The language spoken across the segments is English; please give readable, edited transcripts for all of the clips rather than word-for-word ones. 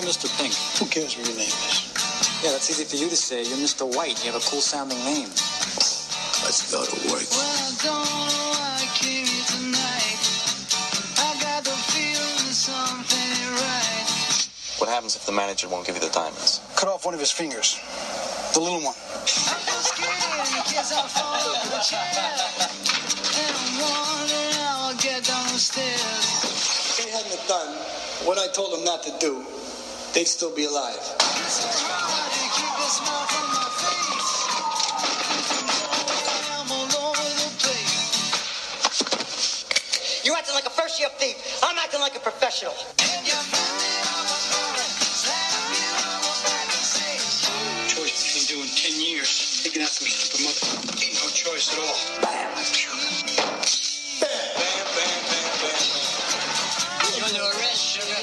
try Mr. Pink. Who cares what your name is? Yeah, that's easy for you to say. You're Mr. White. You have a cool-sounding name. Let's go to work. Well, I don't know why I came here tonight. I got the feeling something ain't right. What happens if the manager won't give you the diamonds? Cut off one of his fingers. The little one. I'm just scared in case I fall off the chair. And I'm wondering how I'll get down the stairs. If they hadn't have done what I told them not to do, they'd still be alive. It's so hard to keep a smile from my face. I'm all over the place. You're acting like a first-year thief. I'm acting like a professional. And you found it on my phone. Slapped me on my back and say, Choice he's been doing 10 years. Taking out some stupid mother. Ain't no choice at all. Bam. Bam, bam, bam, bam, bam. you're under arrest, sugar.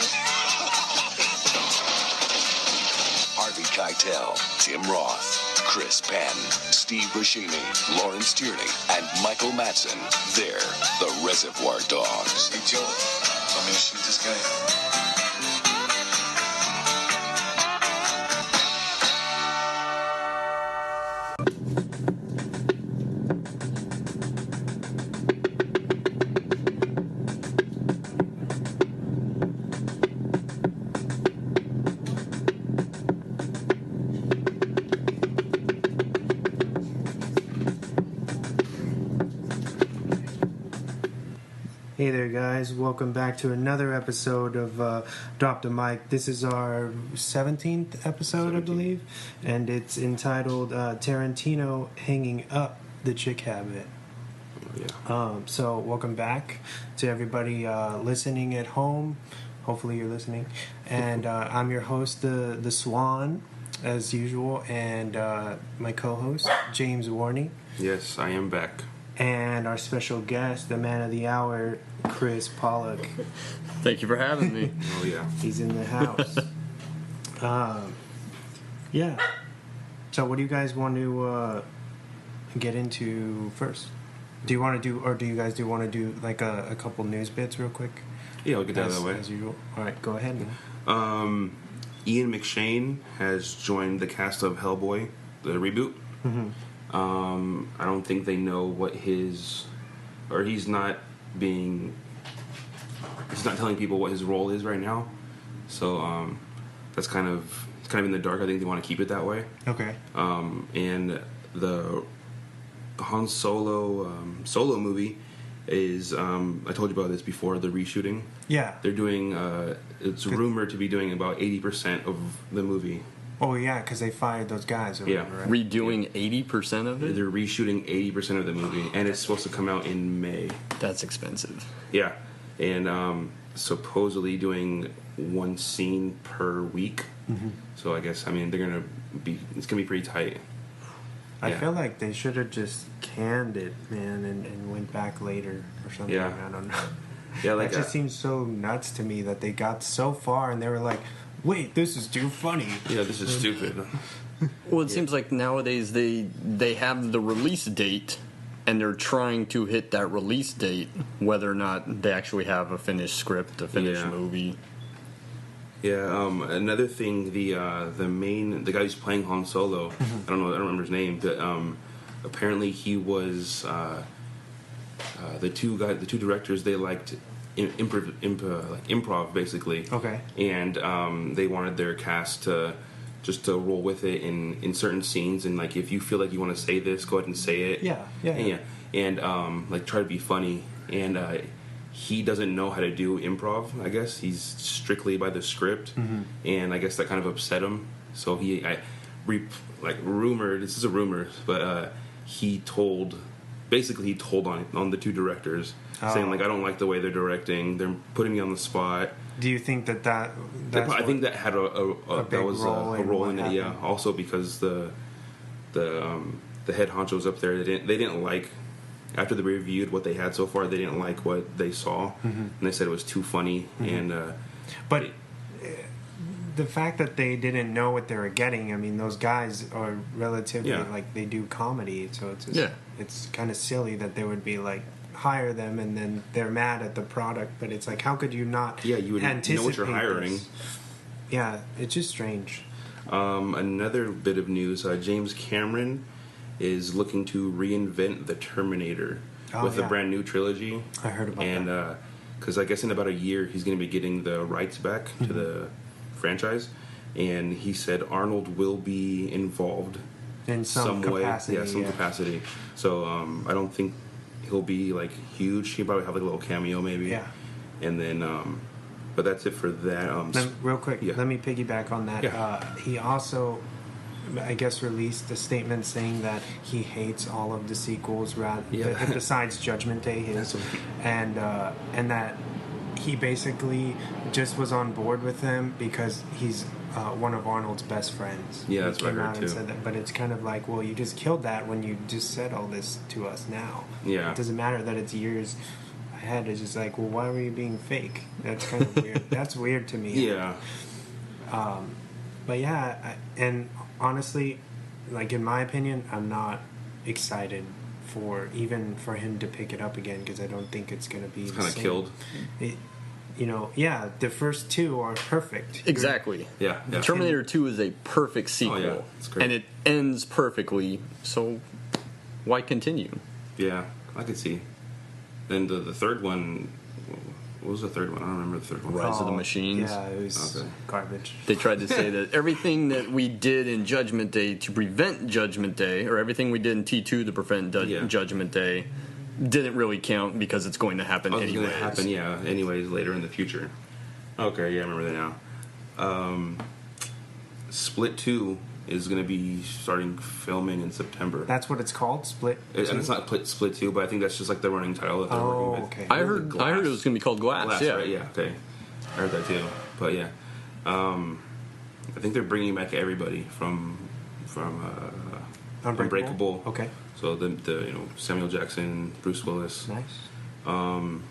Harvey Keitel, Tim Roth, Chris Penn, Steve Buscemi, Lawrence Tierney, and Michael Madsen. They're the Reservoir Dogs. Hey, Joe. Want me to shoot this guy? Hey there, guys. Welcome back to another episode of Drop the Mic. This is our 17th episode, I believe, and it's entitled Tarantino Hanging Up the Chick Habit. So welcome back to everybody listening at home. Hopefully you're listening. And I'm your host, the Swan, as usual, and my co-host, James Warney. Yes, I am back. And our special guest, the man of the hour, Chris Pollock. Thank you for having me. Oh, yeah. He's in the house. Yeah. So what do you guys want to get into first? Do you want to do, or do you guys want to do like a couple news bits real quick? Yeah, I'll get that out of the way. As usual. All right, go ahead. Ian McShane has joined the cast of Hellboy, the reboot. Mm-hmm. I don't think they know what he's not telling people what his role is right now. So that's kind of in the dark. I think they want to keep it that way. Okay. And the Han Solo movie is I told you about this before, the reshooting. Yeah. They're doing it's rumored to be doing about 80% of the movie. Oh yeah, because they fired those guys. Or Yeah. whatever, right? Redoing 80% of it? They're reshooting 80% of the movie, and it's supposed to come out in May. That's expensive. Yeah, and supposedly doing one scene per week. Mm-hmm. So I guess it's gonna be pretty tight. I Yeah. feel like they should have just canned it, man, and went back later or something. Yeah. I don't know. Yeah, like that just seems so nuts to me that they got so far and they were like, wait, this is too funny. yeah, this is stupid. Well, it seems like nowadays they have the release date, and they're trying to hit that release date, whether or not they actually have a finished script, a finished Yeah. movie. Yeah. Another thing, the guy who's playing Han Solo, I don't remember his name, but apparently he was the two directors. They liked improv basically. Okay. And they wanted their cast to just to roll with it in certain scenes, and like if you feel like you want to say this, go ahead and say it. Yeah. And like try to be funny. And he doesn't know how to do improv. I guess he's strictly by the script, and I guess that kind of upset him. So rumored. This is a rumor, but he told on the two directors, saying like, I don't like the way they're directing. They're putting me on the spot. Do you think that's I think that had a big role in it. Yeah. Also because the head honchos up there, they didn't like, after they reviewed what they had so far, they didn't like what they saw, and they said it was too funny. And but the fact that they didn't know what they were getting, I mean, those guys are relatively like, they do comedy, so it's just, it's kind of silly that they would be like, hire them and then they're mad at the product. But it's like, how could you not you would anticipate know what you're hiring. this? yeah, it's just strange. Another bit of news: James Cameron is looking to reinvent the Terminator with a brand new trilogy. I heard about that. And because I guess in about a year he's going to be getting the rights back to the franchise, and he said Arnold will be involved In some capacity, way. Yeah, some capacity. So I don't think he'll be like huge. He'll probably have like a little cameo maybe. Yeah. And then, but that's it for that. Real quick, yeah. let me piggyback on that. Yeah. He also, I guess, released a statement saying that he hates all of the sequels, besides Judgment Day, and that he basically just was on board with them because he's one of Arnold's best friends. Yeah, that's he what I came heard out and too. said that, but it's kind of like, well, you just killed that when you just said all this to us now. Yeah. It doesn't matter that it's years ahead. It's just like, well, why were you being fake? That's kind of weird. That's weird to me. Yeah. But yeah, and honestly, like in my opinion, I'm not excited for him to pick it up again because I don't think it's going to be Kind of killed. The first two are perfect. Exactly. Yeah. Yeah. Terminator 2 is a perfect sequel. Oh, yeah. It's great. And it ends perfectly, so why continue? Yeah, I could see. Then the third one. What was the third one? I don't remember the third one. Rise of the Machines. Yeah, it was Okay. garbage. They tried to say that everything that we did in Judgment Day to prevent Judgment Day, or everything we did in T2 to prevent Judgment Day, didn't really count because it's going to happen Oh, it's anyways. going to happen, yeah, anyways, later in the future. Okay, yeah, I remember that now. Split 2 is going to be starting filming in September. That's what it's called, Split. And it's not Split 2, but I think that's just like the running title that they're working with. Okay. I heard it was going to be called Glass. Yeah. Right? Yeah, okay. I heard that too. But yeah. I think they're bringing back everybody from Unbreakable. Okay. So the Samuel Jackson, Bruce Willis. Nice. And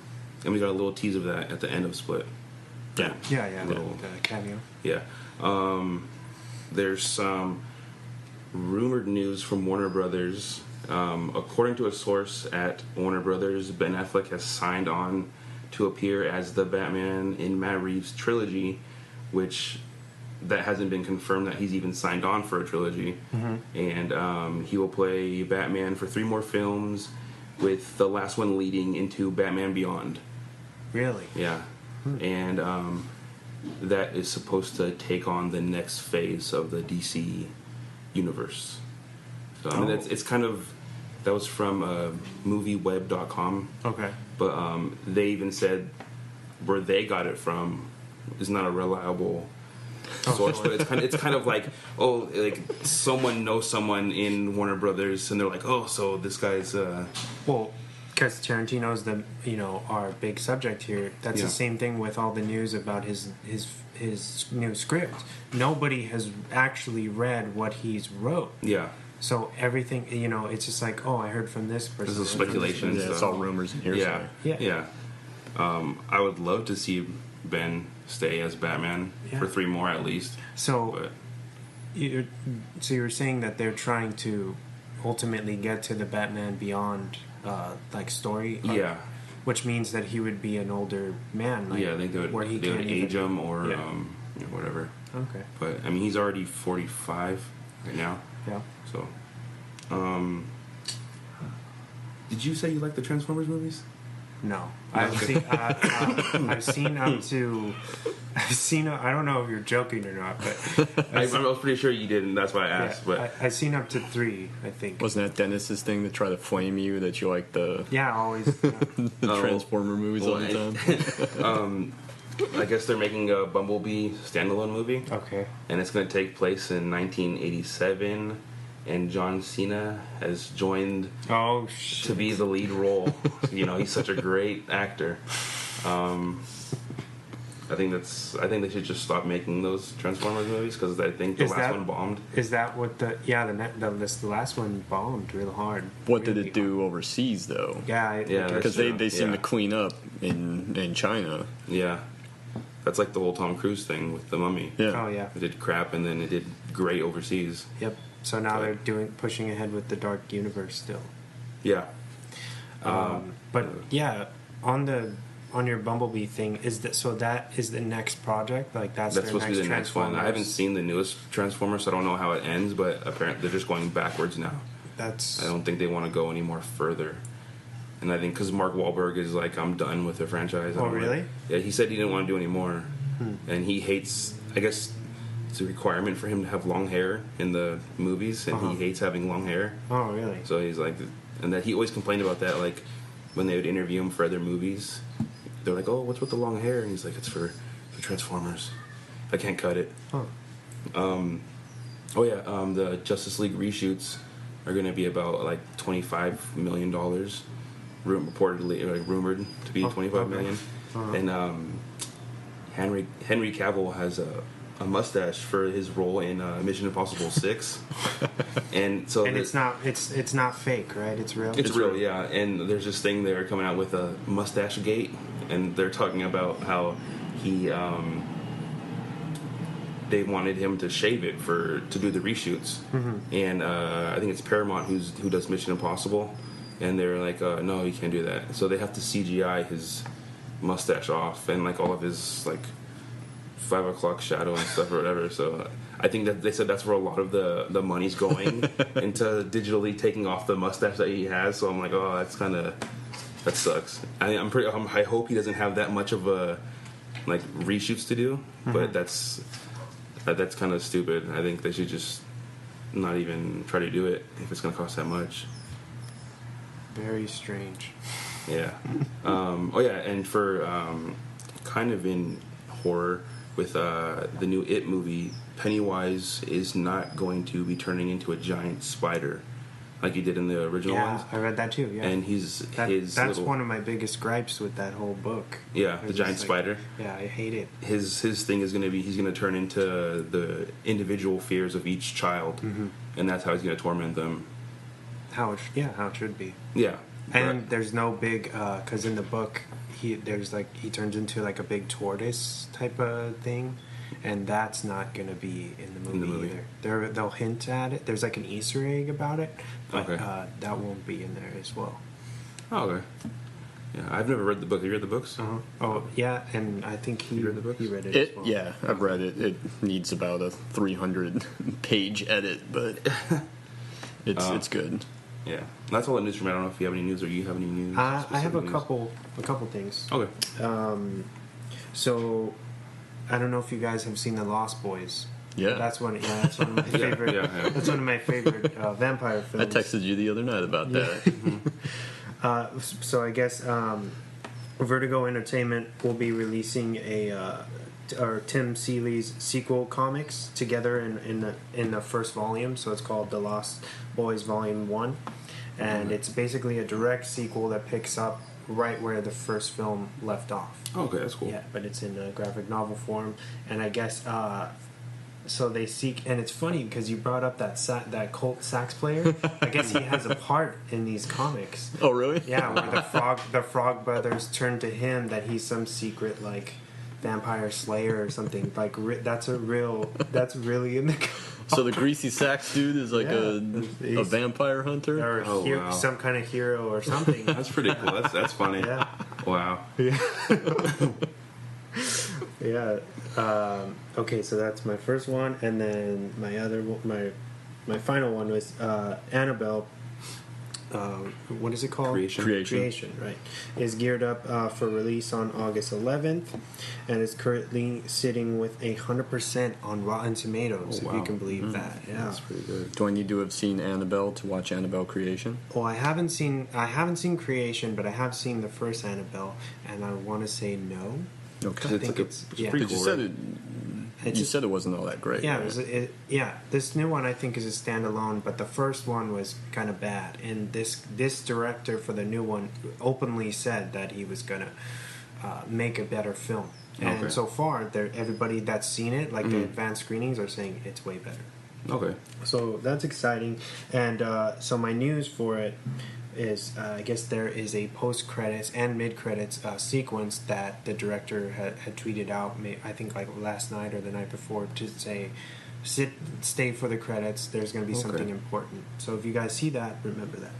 we got a little tease of that at the end of Split. Yeah. Yeah. Little- The cameo. Yeah. There's some rumored news from Warner Brothers. According to a source at Warner Brothers, Ben Affleck has signed on to appear as the Batman in Matt Reeves' trilogy, which that hasn't been confirmed that he's even signed on for a trilogy. And he will play Batman for 3 more films, with the last one leading into Batman Beyond. Really? Yeah. And that is supposed to take on the next phase of the DC universe. So, I mean, it's kind of... That was from movieweb.com. Okay. But they even said where they got it from is not a reliable source. But it's kind of like, like someone knows someone in Warner Brothers, and they're like, so this guy's... Well, because Tarantino's our big subject here. That's the same thing with all the news about his new script. Nobody has actually read what he's wrote. Yeah. So everything, it's just like, I heard from this person. This is speculation and Yeah, it's stuff. all rumors and hearsay. Yeah. I would love to see Ben stay as Batman for 3 more at least. So, But you're saying that they're trying to ultimately get to the Batman Beyond story arc, yeah. which means that he would be an older man. Yeah, I think they would age him or whatever. Okay. But I mean, he's already 45 right now. Yeah. So, did you say you like the Transformers movies? No, I've seen up to. I don't know if you're joking or not, but I was pretty sure you didn't. That's why I asked. But I've seen up to 3. I think. Wasn't that Dennis's thing to try to flame you that you like the Always. the Transformer movies all the time? I guess they're making a Bumblebee standalone movie. Okay. And it's going to take place in 1987. And John Cena has joined Oh shit. to be the lead role. He's such a great actor. I think they should just stop making those Transformers movies because I think the last one bombed. Is that what the last one bombed real hard? What did Really it do overseas though? Yeah. Because they seem Yeah. to clean up in China. Yeah, that's like the whole Tom Cruise thing with The Mummy. Yeah. Oh yeah. It did crap and then it did great overseas. Yep. So now they're pushing ahead with the Dark Universe still. Yeah. But yeah, on the on your Bumblebee thing, is that so? That is the next project. Like that's That's their supposed to be the next one. I haven't Transformers? seen the newest Transformers, so I don't know how it ends. But apparently, they're just going backwards now. That's I don't think they want to go any more further. And I think because Mark Wahlberg is like, I'm done with the franchise. I Oh, don't really? wanna- Yeah, he said he didn't want to do any more, and he hates. I guess it's a requirement for him to have long hair in the movies, and Uh-huh. he hates having long hair. Oh, really? So he's like, and that he always complained about that. Like when they would interview him for other movies, they're like, "Oh, what's with the long hair?" And he's like, "It's for Transformers. I can't cut it." Huh. The Justice League reshoots are going to be about like $25 million, reportedly, rumored to be Oh, 25 okay. million. Uh-huh. And Henry Cavill has a mustache for his role in Mission Impossible 6. And so And it's not fake, right? It's real. it's real, yeah. And there's this thing they're coming out with a mustache gate, and they're talking about how he they wanted him to shave it to do the reshoots. And I think it's Paramount who does Mission Impossible, and they're like, no, you can't do that. So they have to CGI his mustache off and like all of his like 5 o'clock shadow and stuff or whatever. So I think that they said that's where a lot of the money's going into digitally taking off the mustache that he has. So I'm like, oh, that sucks. I hope he doesn't have that much of a like reshoots to do, but that's kind of stupid. I think they should just not even try to do it if it's going to cost that much. Very strange. Yeah. And for kind of in horror with the new It movie, Pennywise is not going to be turning into a giant spider like he did in the original Yeah, ones. I read that too. Yeah, And that's one of my biggest gripes with that whole book. Yeah, the It's giant just like- spider. Yeah, I hate it. His thing is going to be he's going to turn into the individual fears of each child, and that's how he's going to torment them. How it should be. Yeah. And there's no big because in the book he turns into like a big tortoise type of thing, and that's not gonna be in the movie, either. They'll hint at it. There's like an Easter egg about it, but Okay. that won't be in there as well. Oh, okay. Yeah, I've never read the book. Have you read the books? Uh-huh. Oh yeah, and I think he You read the books? He read it. As well. Yeah, I've read it. It needs about a 300-page edit, but it's good. Yeah, that's all the news from me. I don't know if you have any news or you have any news. I have specific a news. couple things. Okay. So I don't know if you guys have seen The Lost Boys. Yeah. That's one of my favorite. yeah. That's one of my favorite vampire I films. texted you the other night about that. So I guess Vertigo Entertainment will be releasing or Tim Seeley's sequel comics together in the first volume. So it's called The Lost Boys Volume 1, and it's basically a direct sequel that picks up right where the first film left off. Oh, okay, that's cool. Yeah, but it's in a graphic novel form, and I guess so they seek. And it's funny because you brought up that cult sax player. I guess he has a part in these comics. Oh, really? Yeah, where the Frog Brothers turn to him that he's some secret like vampire slayer or something. Like that's really in the. So the greasy sax dude is like a He's- vampire hunter? Or wow. some kind of hero or something. That's pretty cool. That's funny. Yeah. Wow. Yeah. Okay, so that's my first one, and then my final one was Annabelle. What is it called? Creation. Right. Is geared up for release on August 11th, and is currently sitting with 100% on Rotten Tomatoes. Oh, If you wow. can believe that. Yeah. That's pretty good. Do I need to have seen Annabelle to watch Annabelle Creation? Well, I haven't seen Creation, but I have seen the first Annabelle, and I want to say no. Okay. I It's think like it's it's yeah. pretty Because you cool, said right? you said it wasn't all that great. Yeah, right? This new one I think is a standalone, but the first one was kind of bad. And this director for the new one openly said that he was gonna make a better film. And Okay. so far, everybody that's seen it, like the advanced screenings, are saying it's way better. Okay. So that's exciting. And so my news for it is I guess there is a post credits and mid credits sequence that the director had tweeted out. I think like last night or the night before to say, stay for the credits. There's going to be something important. So if you guys see that, remember that.